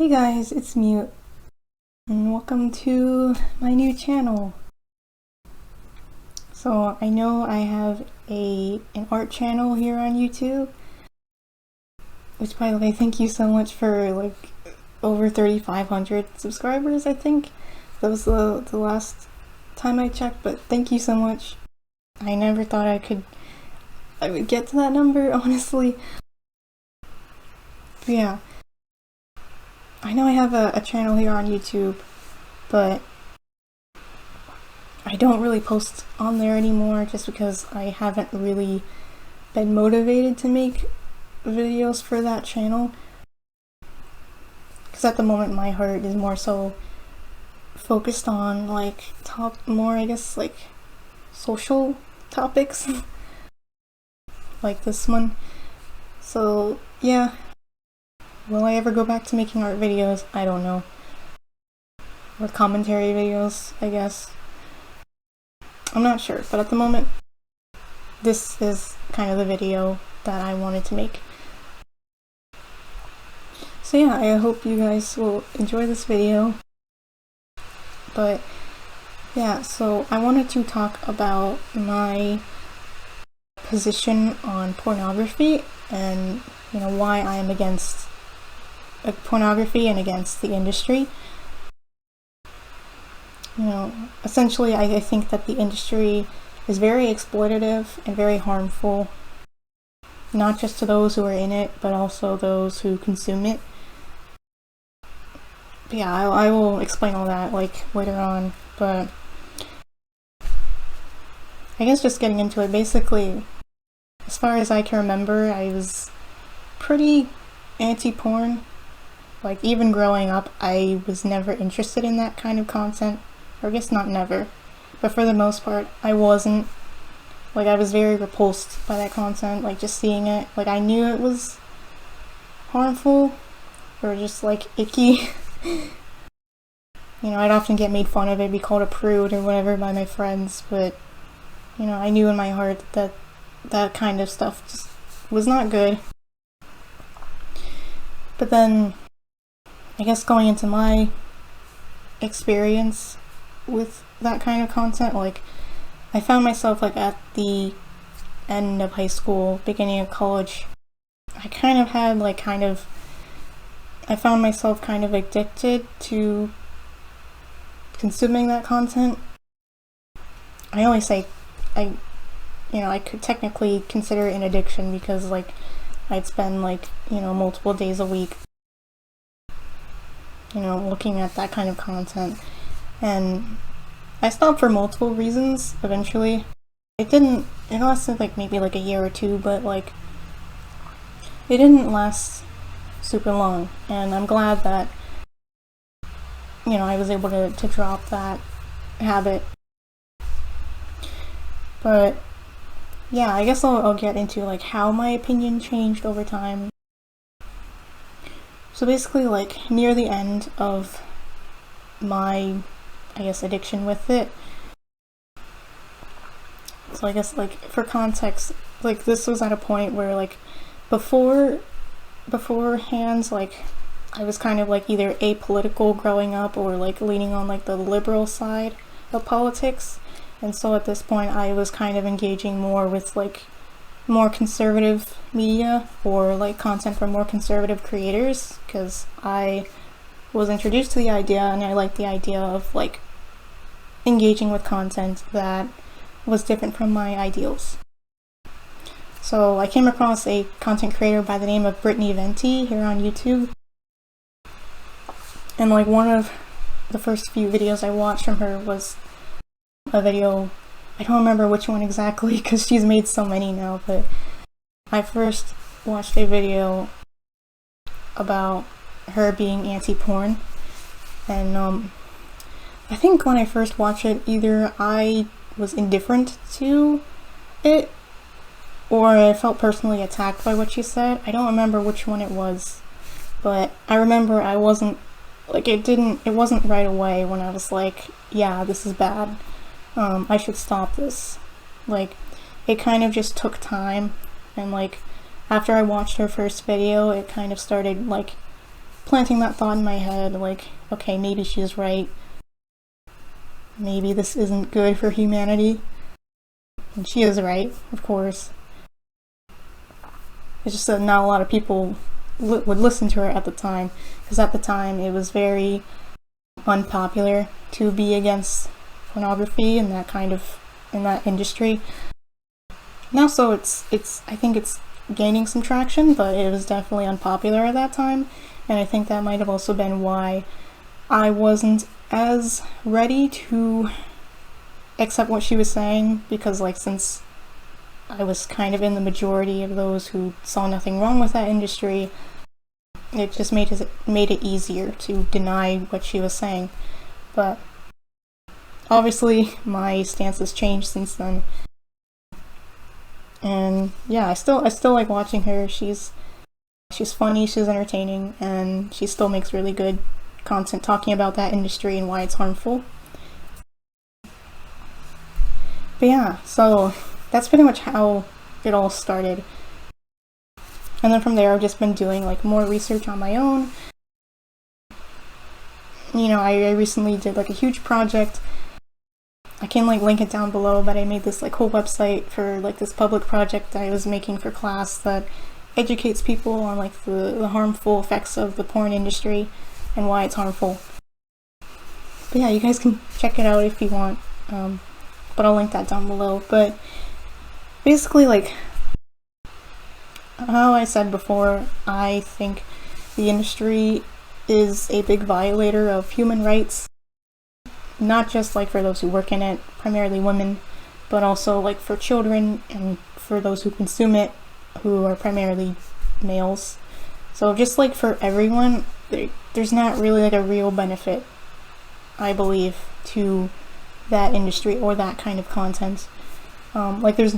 Hey guys, it's Mute, and welcome to my new channel. So I know I have an art channel here on YouTube, which, by the way, thank you so much for like over 3,500 subscribers. I think that was the last time I checked, but thank you so much. I never thought I would get to that number, honestly. But yeah, I know I have a channel here on YouTube, but I don't really post on there anymore just because I haven't really been motivated to make videos for that channel. Because at the moment my heart is more so focused on like I guess like social topics like this one. So yeah, will I ever go back to making art videos? I don't know. Or commentary videos, I guess. I'm not sure, but at the moment, this is kind of the video that I wanted to make. So yeah, I hope you guys will enjoy this video. But yeah, so I wanted to talk about my position on pornography and, why I am against pornography and against the industry. Essentially, I think that the industry is very exploitative and very harmful, not just to those who are in it, but also those who consume it. But yeah, I will explain all that like later on, but I guess just getting into it, basically, as far as I can remember, I was pretty anti-porn. Like, even growing up, I was never interested in that kind of content. Or I guess not never, but for the most part, I wasn't. Like, I was very repulsed by that content, like, just seeing it. Like, I knew it was harmful, or just, like, icky. I'd often get made fun of it, be called a prude or whatever by my friends, but, I knew in my heart that that kind of stuff just was not good. But then, I guess going into my experience with that kind of content, like, I found myself like at the end of high school, beginning of college, I kind of had I found myself kind of addicted to consuming that content. I only say I could technically consider it an addiction because like I'd spend multiple days a week looking at that kind of content. And I stopped for multiple reasons eventually. It lasted maybe a year or two, but it didn't last super long. And I'm glad that, I was able to drop that habit. But yeah, I guess I'll get into how my opinion changed over time. So basically near the end of my addiction with it. So I guess for context, this was at a point where beforehand, I was kind of either apolitical growing up or leaning on the liberal side of politics. And so at this point I was kind of engaging more with more conservative media or content from more conservative creators, because I was introduced to the idea and I liked the idea of engaging with content that was different from my ideals. So I came across a content creator by the name of Brittany Venti here on YouTube, and one of the first few videos I watched from her was a video, I don't remember which one exactly because she's made so many now, but I first watched a video about her being anti-porn, and I think when I first watched it, either I was indifferent to it or I felt personally attacked by what she said. I don't remember which one it was, but I remember I wasn't it wasn't right away when I was yeah, this is bad. I should stop this. It kind of just took time, and after I watched her first video, it kind of started planting that thought in my head, like, okay, maybe she's right. Maybe this isn't good for humanity. And she is right, of course. It's just that not a lot of people would listen to her at the time, because at the time it was very unpopular to be against pornography and in that industry. Now, so I think it's gaining some traction, but it was definitely unpopular at that time, and I think that might have also been why I wasn't as ready to accept what she was saying, because like, since I was kind of in the majority of those who saw nothing wrong with that industry, it just made it easier to deny what she was saying. But obviously my stance has changed since then. And yeah, I still like watching her. She's funny, she's entertaining, and she still makes really good content talking about that industry and why it's harmful. But yeah, so that's pretty much how it all started. And then from there, I've just been doing like more research on my own. You know, I recently did like a huge project. I can like link it down below, but I made this like whole website for like this public project I was making for class that educates people on like the harmful effects of the porn industry and why it's harmful. But yeah, you guys can check it out if you want, but I'll link that down below. But basically, like how I said before, I think the industry is a big violator of human rights, not just like for those who work in it, primarily women, but also like for children and for those who consume it, who are primarily males. So just like for everyone, there's not really like a real benefit, I believe, to that industry or that kind of content. Like there's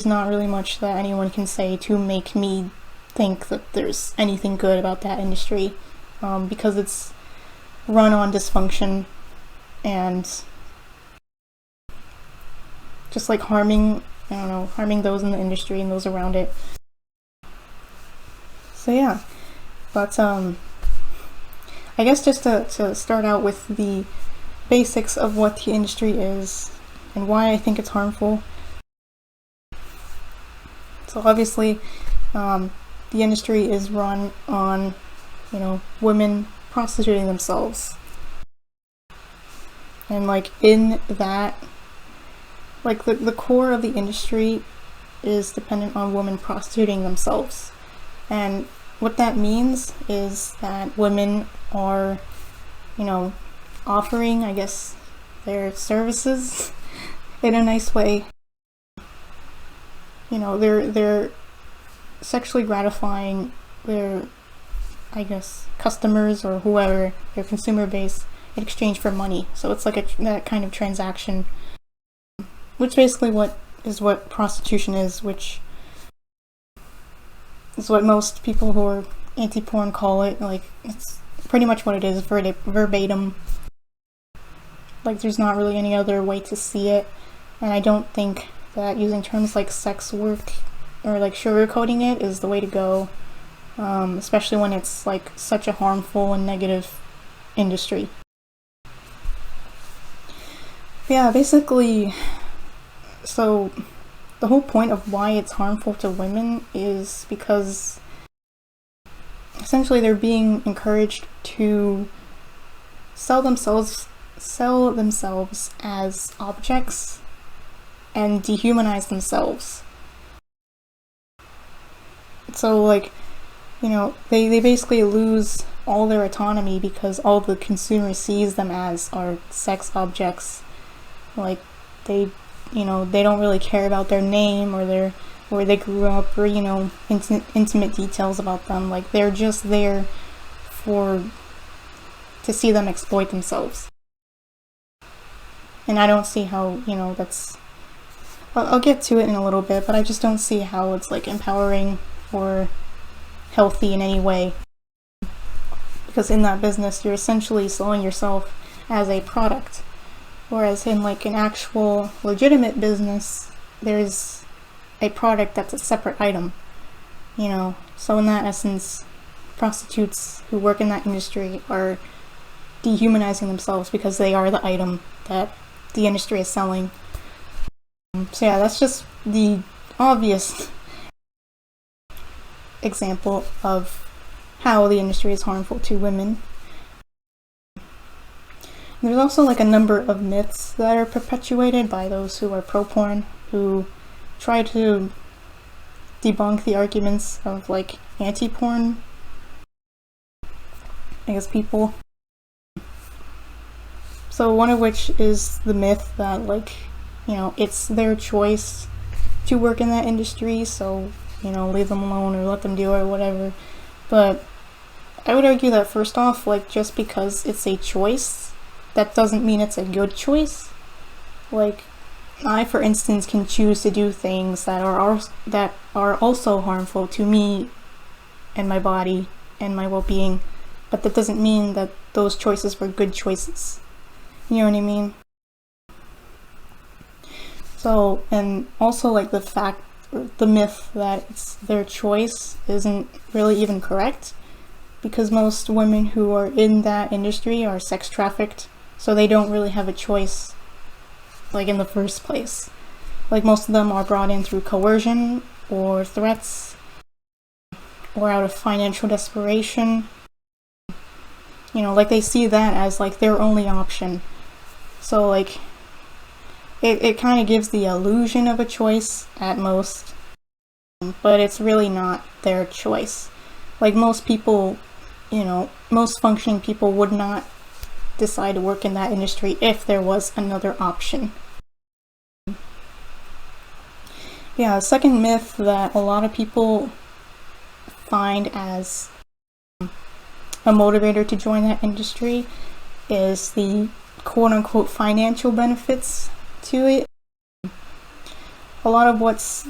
not really much that anyone can say to make me think that there's anything good about that industry, because it's run on dysfunction and just like harming those in the industry and those around it. So yeah, but I guess just to start out with the basics of what the industry is and why I think it's harmful. So obviously, the industry is run on, women prostituting themselves. And like in that, like the core of the industry is dependent on women prostituting themselves. And what that means is that women are, offering, I guess, their services in a nice way. They're sexually gratifying their, I guess, customers or whoever, their consumer base, in exchange for money. So it's like that kind of transaction, which basically what prostitution is, which is what most people who are anti-porn call it. Like, it's pretty much what it is, verbatim. Like, there's not really any other way to see it, and I don't think that using terms like sex work or like sugarcoating it is the way to go, especially when it's like such a harmful and negative industry. Yeah, basically, so the whole point of why it's harmful to women is because essentially they're being encouraged to sell themselves as objects and dehumanize themselves. So like, they basically lose all their autonomy because all the consumer sees them as are sex objects. Like they don't really care about their name or where they grew up or intimate details about them. Like they're just there to see them exploit themselves. And I don't see how that's. I'll get to it in a little bit, but I just don't see how it's like empowering or healthy in any way. Because in that business, you're essentially selling yourself as a product. Whereas in like an actual legitimate business, there's a product that's a separate item, So in that essence, prostitutes who work in that industry are dehumanizing themselves because they are the item that the industry is selling. So yeah, that's just the obvious example of how the industry is harmful to women. There's also like a number of myths that are perpetuated by those who are pro-porn, who try to debunk the arguments of like anti-porn, I guess, people. So one of which is the myth that, like, you know, it's their choice to work in that industry, so, you know, leave them alone or let them do it or whatever. But I would argue that first off, like, just because it's a choice, that doesn't mean it's a good choice. Like, I, for instance, can choose to do things that are also harmful to me and my body and my well-being, but that doesn't mean that those choices were good choices. You know what I mean? So, and also like the myth that it's their choice isn't really even correct, because most women who are in that industry are sex trafficked, so they don't really have a choice, like, in the first place. Like, most of them are brought in through coercion or threats or out of financial desperation. You know, like, they see that as like their only option. So like it kind of gives the illusion of a choice at most, but it's really not their choice. Like, most people, you know, most functioning people would not decide to work in that industry if there was another option. Yeah, a second myth that a lot of people find as a motivator to join that industry is the quote-unquote financial benefits to it. A lot of what's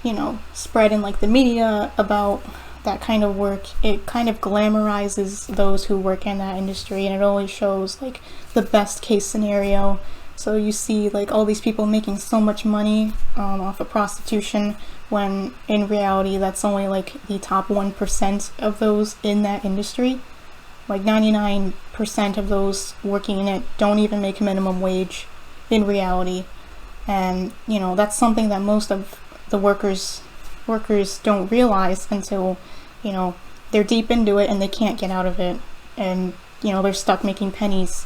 you know, spread in like the media about that kind of work, it kind of glamorizes those who work in that industry, and it only shows like the best case scenario. So you see like all these people making so much money off of prostitution, when in reality that's only like the top 1% of those in that industry. Like 99% of those working in it don't even make minimum wage in reality. And, you know, that's something that most of the workers don't realize until, you know, they're deep into it and they can't get out of it. And, you know, they're stuck making pennies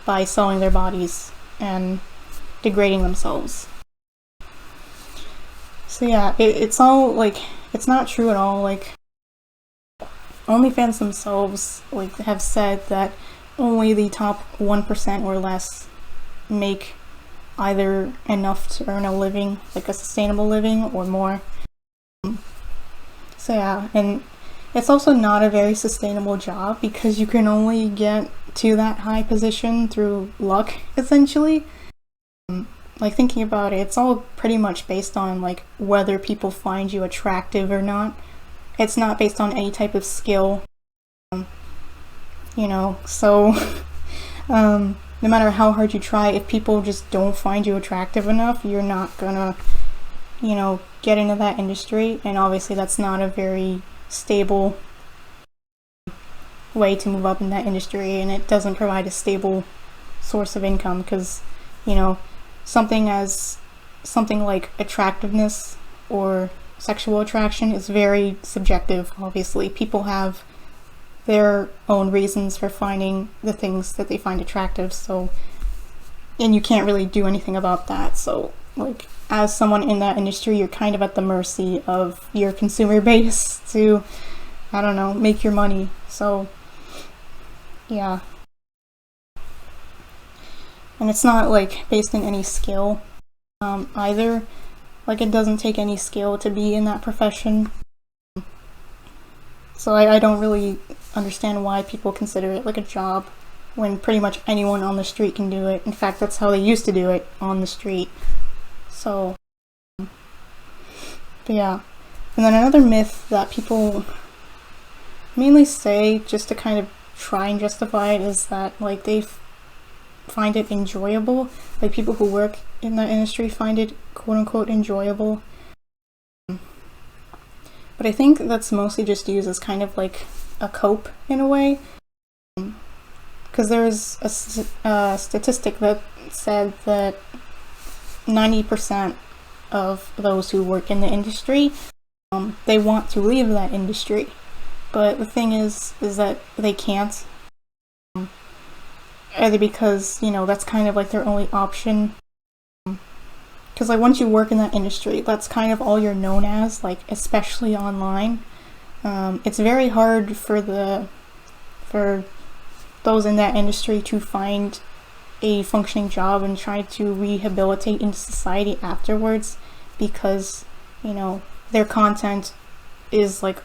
by selling their bodies and degrading themselves. So yeah, it's all like, it's not true at all. Like, OnlyFans themselves like have said that only the top 1% or less make either enough to earn a living, like a sustainable living, or more. So yeah, and it's also not a very sustainable job because you can only get to that high position through luck, essentially. Like, thinking about it, it's all pretty much based on like whether people find you attractive or not. It's not based on any type of skill, you know, so no matter how hard you try, if people just don't find you attractive enough, you're not gonna, you know, get into that industry. And obviously that's not a very stable way to move up in that industry, and it doesn't provide a stable source of income, because, you know, something like attractiveness or sexual attraction is very subjective. Obviously, people have their own reasons for finding the things that they find attractive, so, and you can't really do anything about that. So like, as someone in that industry, you're kind of at the mercy of your consumer base to, I don't know, make your money. So yeah, and it's not like based in any skill either. Like, it doesn't take any skill to be in that profession. So I don't really understand why people consider it like a job when pretty much anyone on the street can do it. In fact, that's how they used to do it, on the street. So, but yeah. And then another myth that people mainly say just to kind of try and justify it is that like they find it enjoyable. Like, people who work in that industry find it quote unquote enjoyable. But I think that's mostly just used as kind of like a cope in a way. Because there's a statistic that said that 90% of those who work in the industry, they want to leave that industry. But the thing is that they can't. Either because, that's kind of like their only option. Because like once you work in that industry, that's kind of all you're known as, like especially online. It's very hard for those in that industry to find a functioning job and try to rehabilitate into society afterwards, because their content is like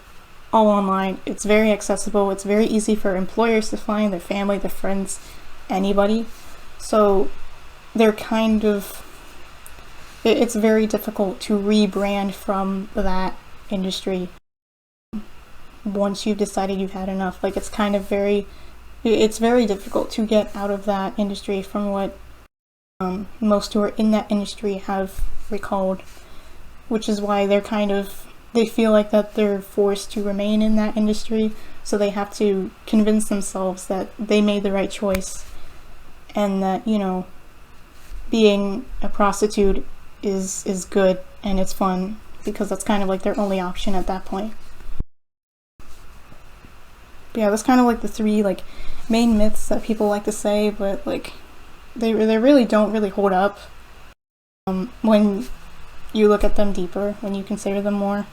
all online. It's very accessible. It's very easy for employers to find, their family, their friends, anybody. So they're kind of, it's very difficult to rebrand from that industry once you've decided you've had enough. Like it's very difficult to get out of that industry, from what most who are in that industry have recalled, which is why they feel like that they're forced to remain in that industry, so they have to convince themselves that they made the right choice, and that being a prostitute is good and it's fun, because that's kind of like their only option at that point. But yeah, that's kind of like the three like main myths that people like to say, but like they really don't really hold up when you look at them deeper, when you consider them more.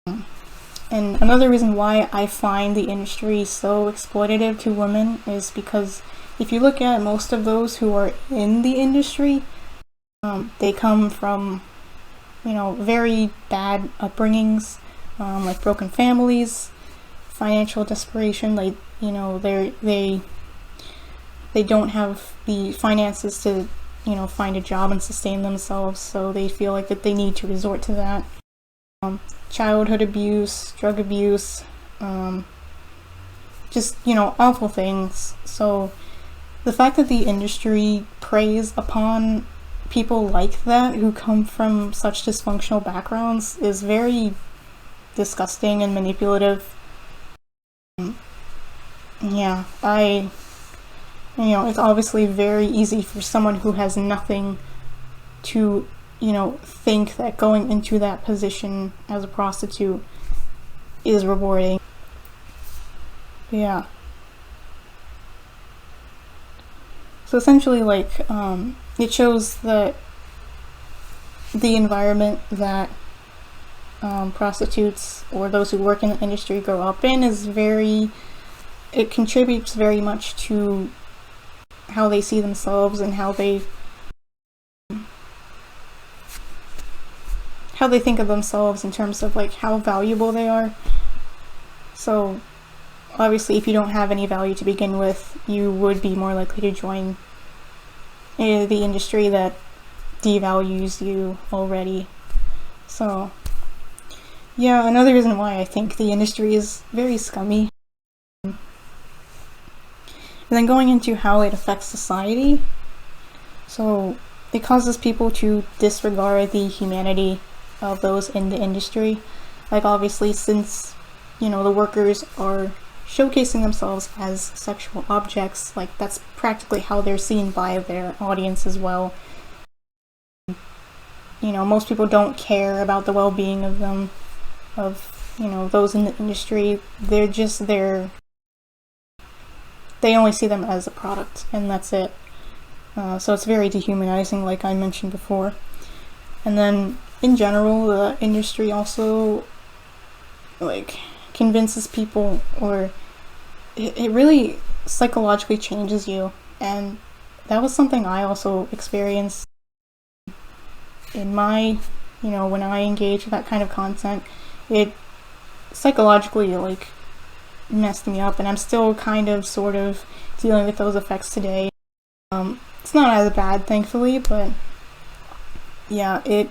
And another reason why I find the industry so exploitative to women is because if you look at most of those who are in the industry, they come from very bad upbringings, like broken families, financial desperation. Like they don't have the finances to find a job and sustain themselves, so they feel like that they need to resort to that. Childhood abuse, drug abuse, just awful things. So the fact that the industry preys upon people like that who come from such dysfunctional backgrounds is very disgusting and manipulative. Yeah, it's obviously very easy for someone who has nothing to, think that going into that position as a prostitute is rewarding. Yeah. So essentially, like, it shows that the environment that prostitutes or those who work in the industry grow up in it contributes very much to how they see themselves and how they think of themselves in terms of like how valuable they are. So obviously if you don't have any value to begin with, you would be more likely to join the industry that devalues you already. So yeah, another reason why I think the industry is very scummy. And then going into how it affects society. So it causes people to disregard the humanity of those in the industry. Like obviously, since the workers are showcasing themselves as sexual objects, like that's practically how they're seen by their audience as well. Most people don't care about the well-being of them, those in the industry. They're just there. They only see them as a product, and that's it. So it's very dehumanizing, like I mentioned before. And then, in general, the industry also, like, convinces people, or it really psychologically changes you. And that was something I also experienced in my, when I engage with that kind of content. It psychologically, like, messed me up, and I'm still kind of sort of dealing with those effects today. It's not as bad, thankfully, but yeah, it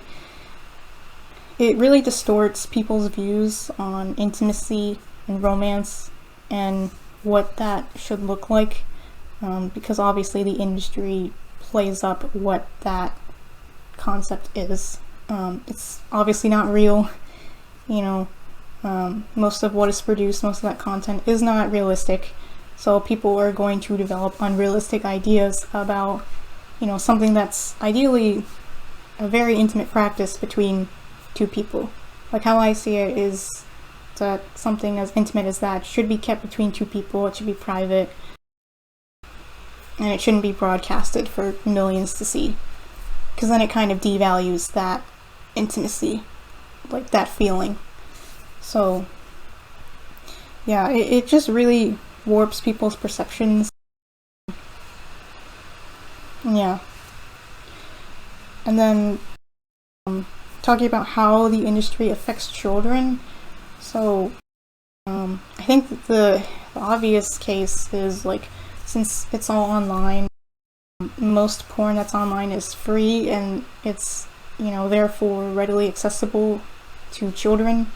really distorts people's views on intimacy and romance and what that should look like, because obviously the industry plays up what that concept is. It's obviously not real. most of what is produced, most of that content is not realistic. So people are going to develop unrealistic ideas about, something that's ideally a very intimate practice between two people. Like how I see it is that something as intimate as that should be kept between two people. It should be private, and it shouldn't be broadcasted for millions to see, because then it kind of devalues that intimacy, like that feeling. So yeah, it just really warps people's perceptions. Yeah. And then talking about how the industry affects children. So I think that the obvious case is, like, since it's all online, most porn that's online is free, and it's, therefore readily accessible to children.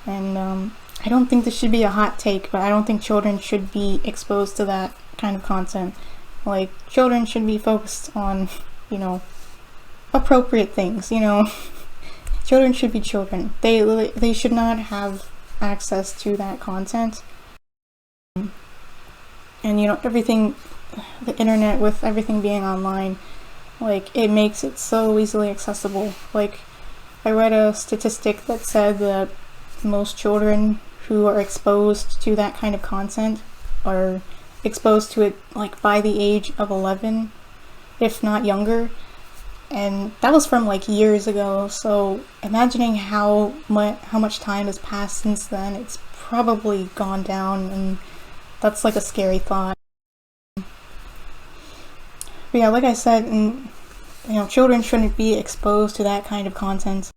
And I don't think this should be a hot take, but I don't think children should be exposed to that kind of content. Like, children should be focused on, appropriate things, Children should be children. They should not have access to that content. And, everything, the internet, with everything being online, like, it makes it so easily accessible. Like, I read a statistic that said that most children who are exposed to that kind of content are exposed to it, like, by the age of 11, if not younger. And that was from, like, years ago, so imagining how much time has passed since then, it's probably gone down, and that's, like, a scary thought. But yeah, like I said, children shouldn't be exposed to that kind of content.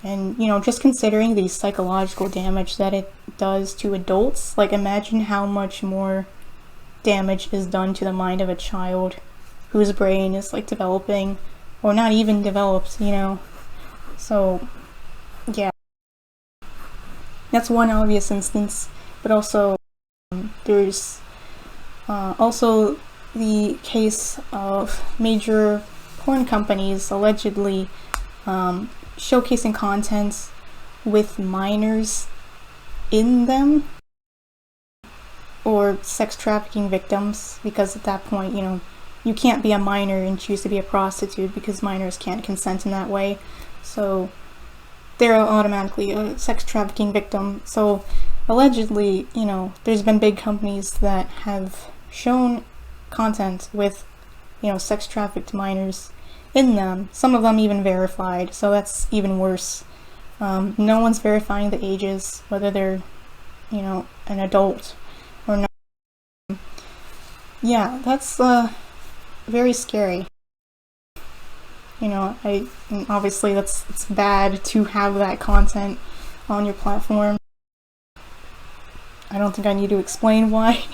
And, just considering the psychological damage that it does to adults, like, imagine how much more damage is done to the mind of a child whose brain is, like, developing, or not even developed, So, yeah. That's one obvious instance, but also there's also the case of major porn companies allegedly showcasing content with minors in them, or sex trafficking victims, because at that point, you can't be a minor and choose to be a prostitute, because minors can't consent in that way. So they're automatically a sex trafficking victim. So allegedly, there's been big companies that have shown content with, sex trafficked minors in them. Some of them even verified, so that's even worse. No one's verifying the ages, whether they're, an adult or not. Yeah, that's very scary. Obviously it's bad to have that content on your platform. I don't think I need to explain why,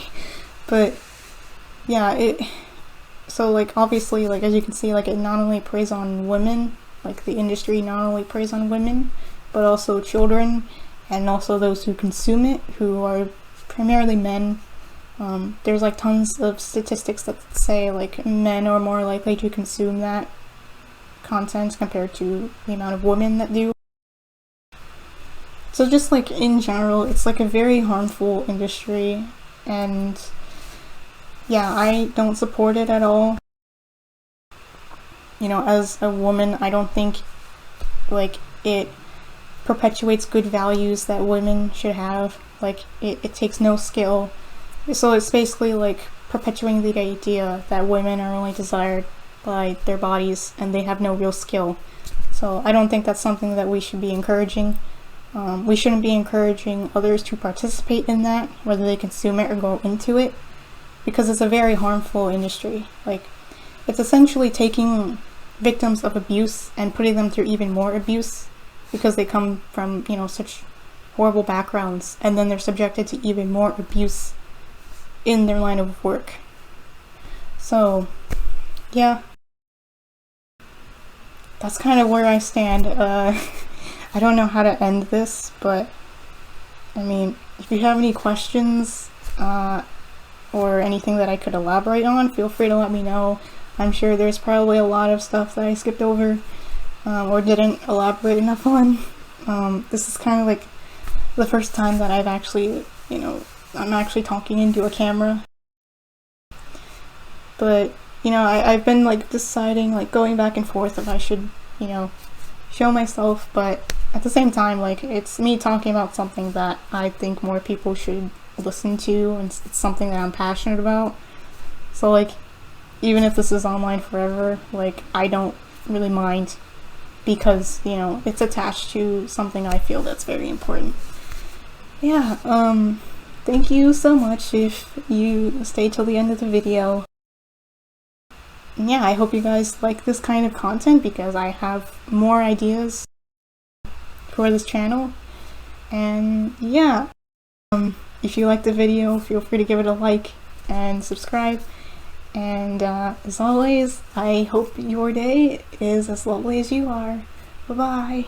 but yeah, so, like, obviously, like, as you can see, like, it not only preys on women, like, the industry not only preys on women, but also children, and also those who consume it, who are primarily men. There's, like, tons of statistics that say, like, men are more likely to consume that content compared to the amount of women that do. So just, like, in general, it's, like, a very harmful industry, and yeah, I don't support it at all. As a woman, I don't think, like, it perpetuates good values that women should have. Like, it takes no skill. So it's basically, like, perpetuating the idea that women are only desired by their bodies and they have no real skill. So I don't think that's something that we should be encouraging. We shouldn't be encouraging others to participate in that, whether they consume it or go into it, because it's a very harmful industry. Like, it's essentially taking victims of abuse and putting them through even more abuse, because they come from, such horrible backgrounds, and then they're subjected to even more abuse in their line of work. So, yeah. That's kind of where I stand. I don't know how to end this, but, I mean, if you have any questions, or anything that I could elaborate on, feel free to let me know. I'm sure there's probably a lot of stuff that I skipped over, or didn't elaborate enough on. This is kind of like the first time that I've actually, I'm actually talking into a camera. But, I've been like deciding, like going back and forth if I should, show myself, but at the same time, like, it's me talking about something that I think more people should listen to, and it's something that I'm passionate about. So, like, even if this is online forever, like, I don't really mind, because, it's attached to something I feel that's very important. Yeah, thank you so much if you stayed till the end of the video. Yeah, I hope you guys like this kind of content, because I have more ideas for this channel. And yeah, if you liked the video, feel free to give it a like and subscribe. And as always, I hope your day is as lovely as you are. Bye bye.